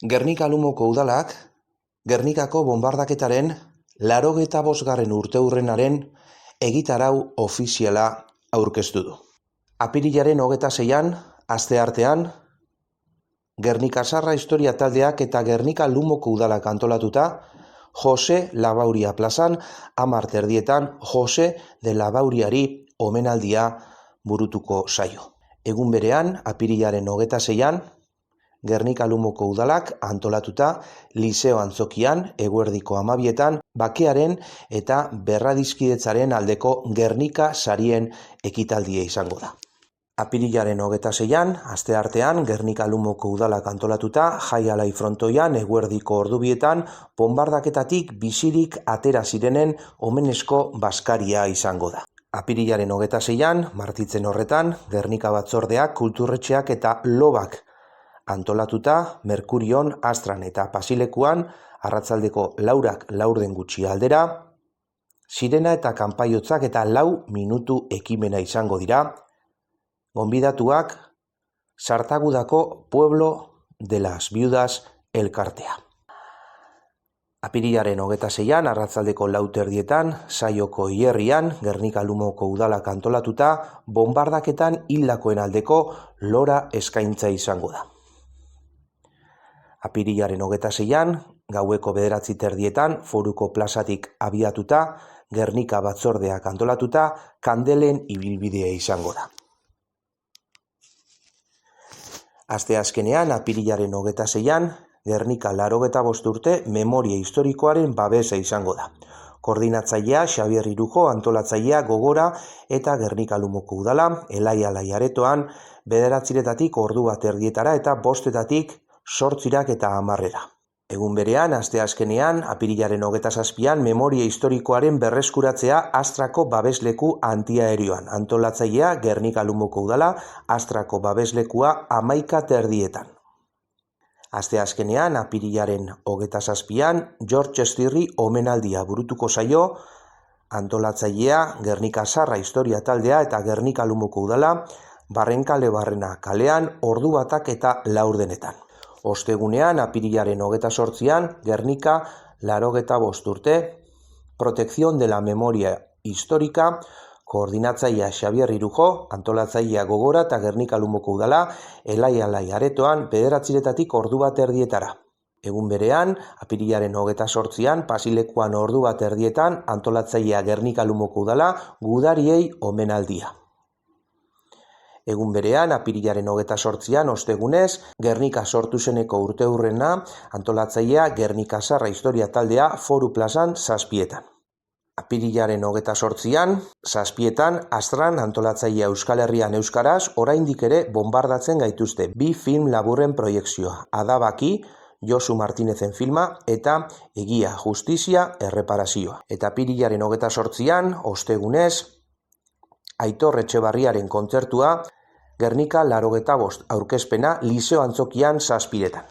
Gernika Lumoko udalak Gernikako bonbardaketaren 85. urteurrenaren egitarau ofiziala aurkeztu du. Apirilaren 26an, asteartean, Gernika Sarra Historia Taldeak eta Gernika Lumoko udalak antolatuta, Jose Labauria plazan, 10:00 Jose de Labauriari omenaldia burutuko zaio. Egun berean, apirilaren 26an, Gernika Lumoko udalak antolatuta Liseo Antzokian, eguerdiko 12etan, bakearen eta berradizkidetzaren aldeko Gernika sarien ekitaldia izango da. Apirilaren 26an, asteartean, Gernika Lumoko udalak antolatuta Jai Alai frontoian, eguerdiko ordubietan, bonbardaketatik bizirik atera zirenen omenezko baskaria izango da. Apirilaren 26an, martitzen horretan, Gernika batzordeak, kulturretxeak eta lobak antolatuta, Merkurion, Astran eta Pasilekuan, arratsaldeko 4:00 gutxi aldera, sirena eta kanpaiotzak eta 4 minutu ekimena izango dira, gonbidatuak Sartagudako Pueblo de las Viudas elkartea. Apirilaren 26an, arratsaldeko 4:30, Saioko Hierrian, Gernika Lumoko udalak antolatuta, bonbardaketan hildakoen aldeko lora eskaintza izango da. Apirilaren 26an, gaueko 9:30, Foruko plazatik abiatuta, Gernika batzordeak antolatuta, kandelen ibilbidea izango da. Asteazkenean, apirilaren 26an, Gernika 85 urte memoria historikoaren babesa izango da. Koordinatzailea Xabier Irujo, antolatzailea Gogora eta Gernika Lumoko udala, Elai Alai aretoan, 9:00 ordu 1:30 eta 5:00 8:00 eta 10:00. Egun berean, asteazkenean, apirilaren 27an, memoria historikoaren berreskuratzea Astrako babesleku antiaerioan. Antolatzailea Gernika Lumoko udala, Astrako babeslekua 11:30. Asteazkenean, apirilaren 27an, George Estirri omenaldia burutuko zaio, antolatzailea Gernika Sarra Historia Taldea eta Gernika Lumoko udala, Barrenkale Barrena kalean, ordu 1 eta 4:00. Ostegunean, apirilaren 28an, Gernika 85 urte, Protección de la Memoria Histórica, koordinatzailea Xabier Irujo, antolatzailea Gogora eta Gernika Lumoko udala, Elai Alai aretoan, 9:00 ordu 1:30. Egun berean, apirilaren 28an, Pasilekuan ordu 1:30, antolatzailea Gernika Lumoko udala, gudariei omenaldia. Egun berean, apirilaren 28an, ostegunez, Gernika sortu zeneko urteurrena, antolatzailea Gernika Sarra Historia Taldea, Foru plazan 7:00. Apirilaren 28an, 7:00, Astran, antolatzailea Euskal Herrian euskaraz, oraindik ere bonbardatzen gaituzte 2 film laburren proiekzioa, Adabaki, Josu Martinezen filma, eta Egia, Justizia, Erreparazioa. Eta apirilaren 28an, ostegunez, Aitor Etxebarriaren kontzertua, Gernika 85 aurkezpena Liseo Antzokian 7:00.